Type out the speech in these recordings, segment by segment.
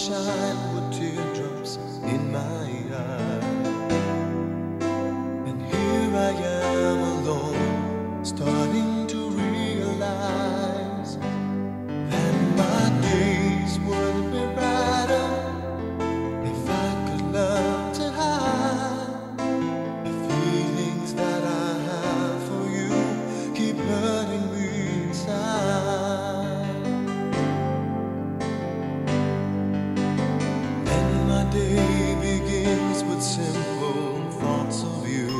sunshine with teardrops in my eyes. And here I am alone, starting to realize that my days would be brighter if I could learn to hide the feelings that I have for you keep hurting me inside. And my day begins with simple thoughts of you,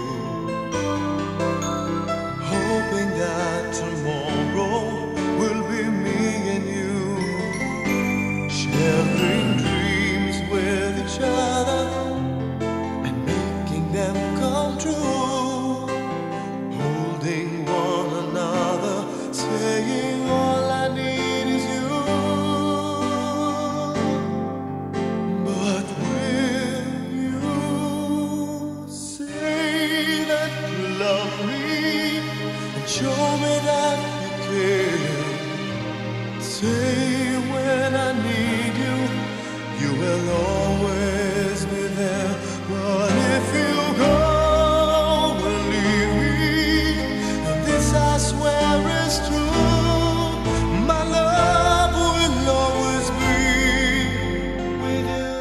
hoping that tomorrow will be me and you, sharing dreams with each other and making them come true, holding one another, saying all I need is you. But will you say that you love me and show me that you care? Say when I need you, you will always be there. But if you go and leave me, and this I swear is true, my love will always be with you.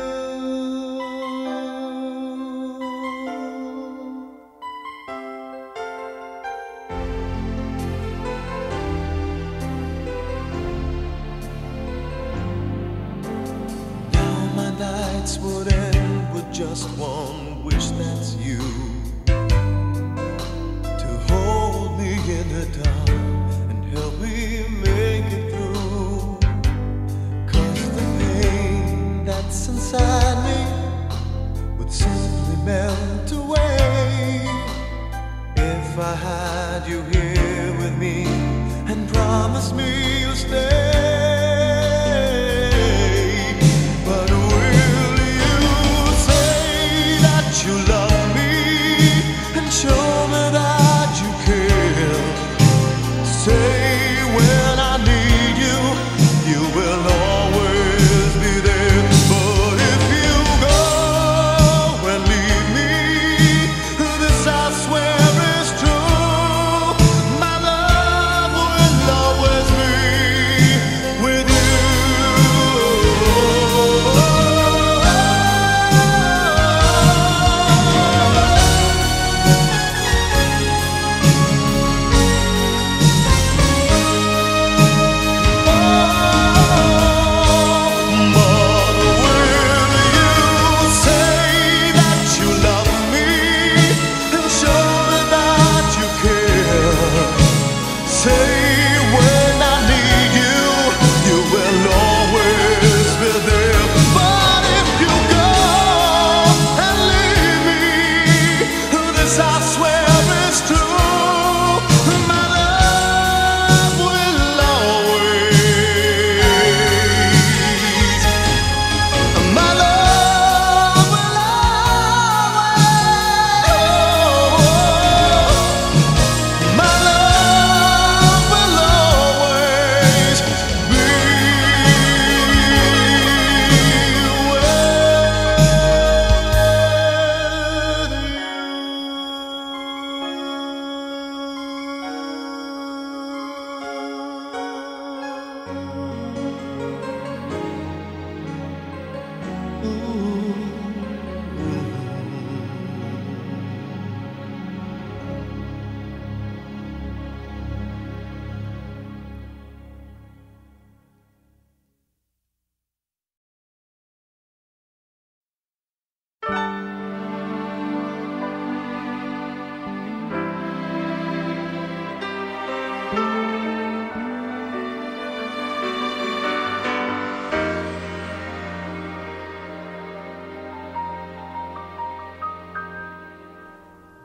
Now my nights would end with just one wish, that's you, to hold me in the dark and help me make it through. 'Cause the pain that's inside me would simply melt away if I had you here with me and promised me you'll stay. But will you say that you love me and show me that you care? Say when I need you, you will always be there. But if you go and leave me, this I swear is true, my love will always be with you.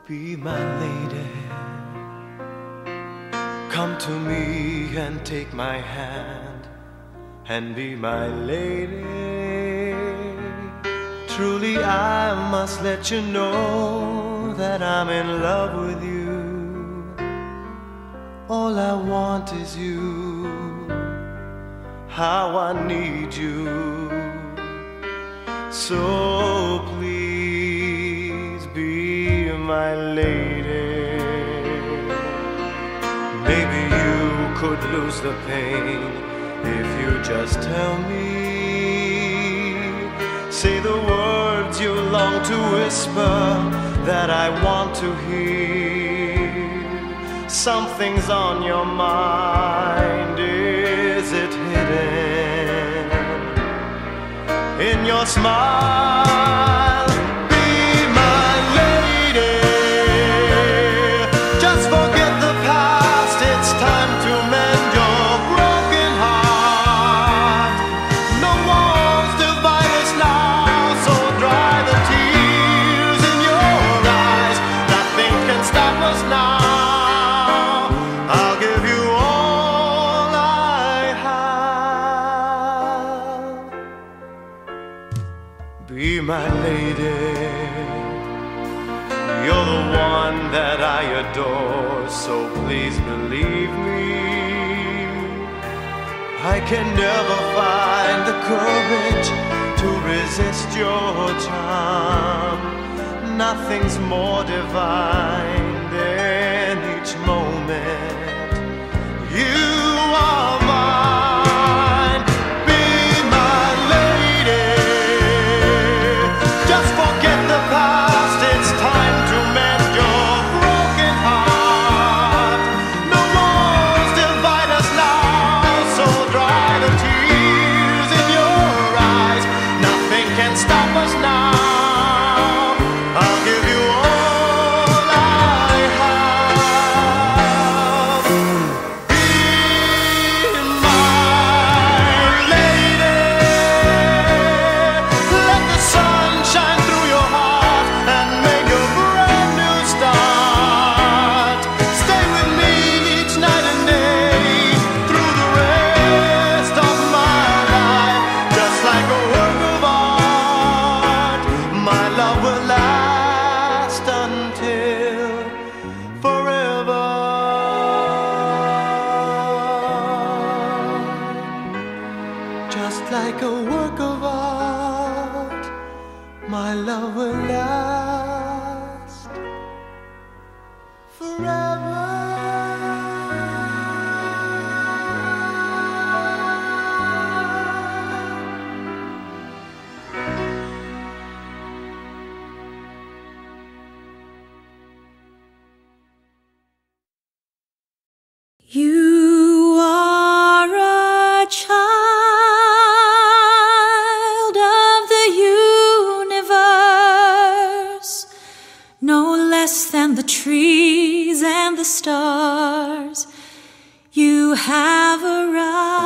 Be my lady, come to me and take my hand and be my lady. Truly I must let you know that I'm in love with you. All I want is you, how I need you. So please be my lady. Maybe you could lose the pain if you just tell me. Say the words you long to whisper that I want to hear. Something's on your mind, is it hidden in your smile? Be my lady. Just forget the past, it's time to mend your broken heart. No walls divide us now, so dry the tears in your eyes. Nothing can stop us now. I'll give you all I have. Be my lady. You're the one that I adore, so please believe me. I can never find the courage to resist your charm. Nothing's more divine than each moment you are mine. Be my lady. Just forget the past, it's time to mend your broken heart. No walls divide us now, so dry the tears in your eyes. Nothing can stop us now. I'll give you all I have. Be my lady. Let the sun shine through your heart and make a brand new start. Stay with me each night and day through the rest of my life. Just like a work of art, my love will last until forever. Just like a work of art, my love will last forever. You are a child of the universe, no less than the trees and the stars. You have arrived.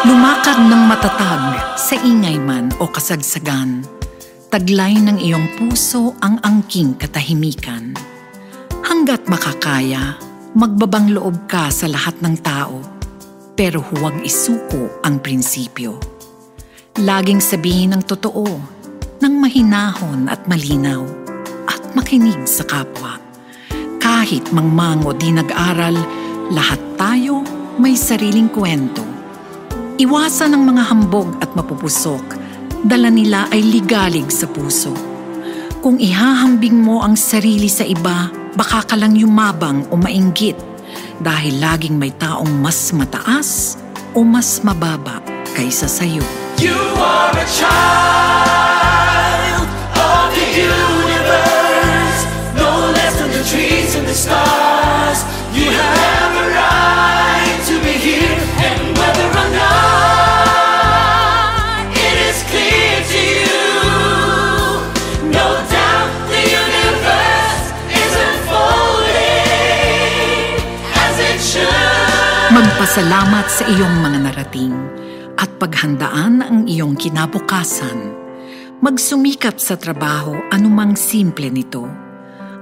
Lumakad ng matatag sa ingay man o kasagsagan, taglay ng iyong puso ang angking katahimikan. Hanggat makakaya, magbabang loob ka sa lahat ng tao, pero huwag isuko ang prinsipyo. Laging sabihin ang totoo, ng mahinahon at malinaw, at makinig sa kapwa. Kahit mangmango di nag-aral, lahat tayo may sariling kwento. Iwasan ang mga hambog at mapupusok, dala nila ay ligalig sa puso. Kung ihahambing mo ang sarili sa iba, baka ka lang yumabang o mainggit dahil laging may taong mas mataas o mas mababa kaysa sayo. You are a child of the universe, no less than the trees and the stars. You have a right to be here, and whether or not it is clear to you, no doubt the universe is unfolding as it should. Magpasalamat sa iyong mga narating at paghandaan ang iyong kinabukasan. Magsumikap sa trabaho anumang simple nito.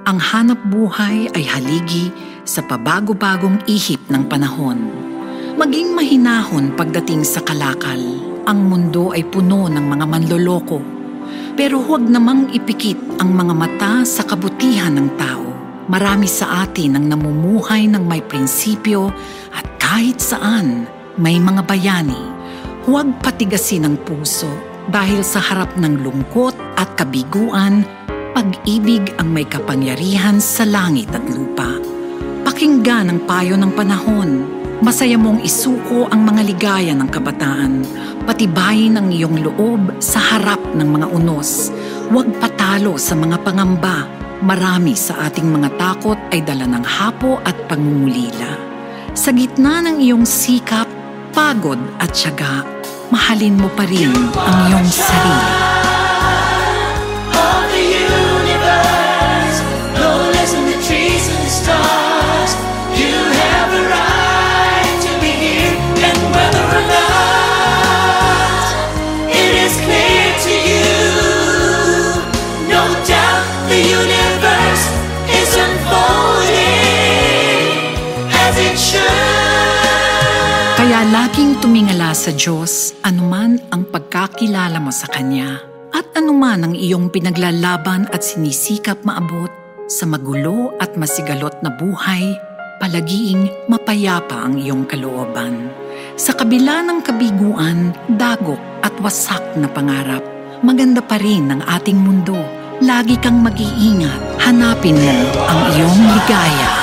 Ang hanap buhay ay haligi sa pabago-bagong ihip ng panahon. Maging mahinahon pagdating sa kalakal. Ang mundo ay puno ng mga manloloko. Pero huwag namang ipikit ang mga mata sa kabutihan ng tao. Marami sa atin ang namumuhay ng may prinsipyo at kahit saan may mga bayani. Huwag patigasin ang puso dahil sa harap ng lungkot at kabiguan, pag-ibig ang may kapangyarihan sa langit at lupa. Pakinggan ang payo ng panahon. Masaya mong isuko ang mga ligaya ng kabataan. Patibayin ang iyong loob sa harap ng mga unos. Huwag patalo sa mga pangamba. Marami sa ating mga takot ay dala ng hapo at pangungulila. Sa gitna ng iyong sikap, pagod at tiyaga, mahalin mo pa rin ang iyong sarili. Kaya laging tumingala sa Diyos anuman ang pagkakilala mo sa Kanya at anuman ang iyong pinaglalaban at sinisikap maabot sa magulo at masigalot na buhay, palagiing mapayapa ang iyong kalooban. Sa kabila ng kabiguan, dagok at wasak na pangarap, maganda pa rin ang ating mundo. Lagi kang mag-iingat, hanapin mo ang iyong ligaya.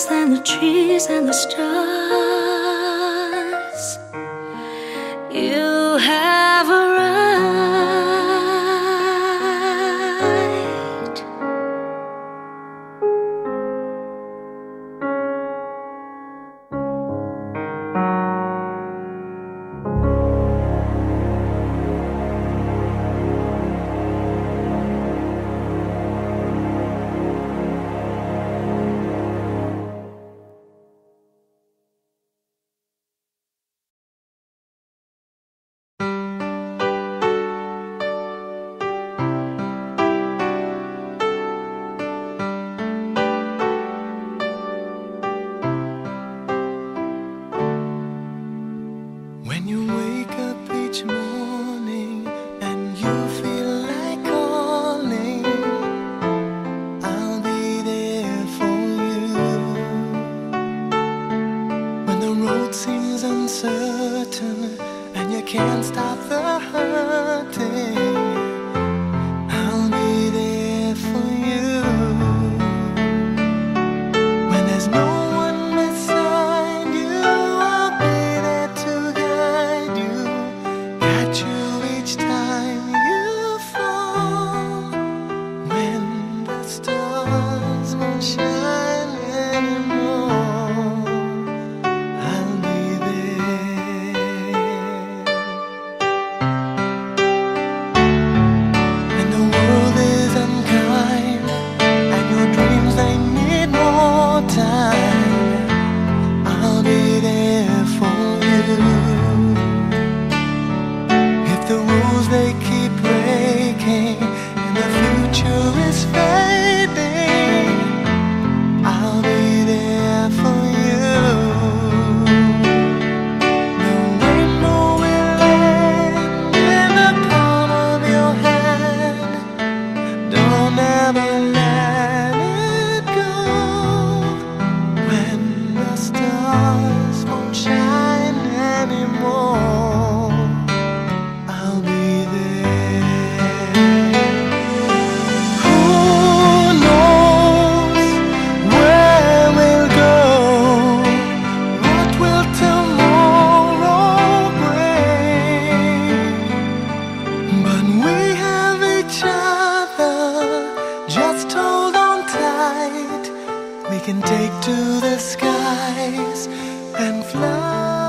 Than the trees and the stars, you have a right. When you wake up each morning and you feel like calling, I'll be there for you. When the road seems uncertain and you can't stop the hurting, I'll be there for you. When there's no one beside you, I'll be there to guide you, catch you each time you fall. When the stars won't shine anymore, I'll be there. When the world is unkind and your dreams they need more time, I'll be there for you. If the rules they keep breaking and the future is fading, I'll be there for you. The rainbow will end in the palm of your hand. Don't ever let it go. When the stars won't shine anymore, I'll be there. can take to the skies and fly.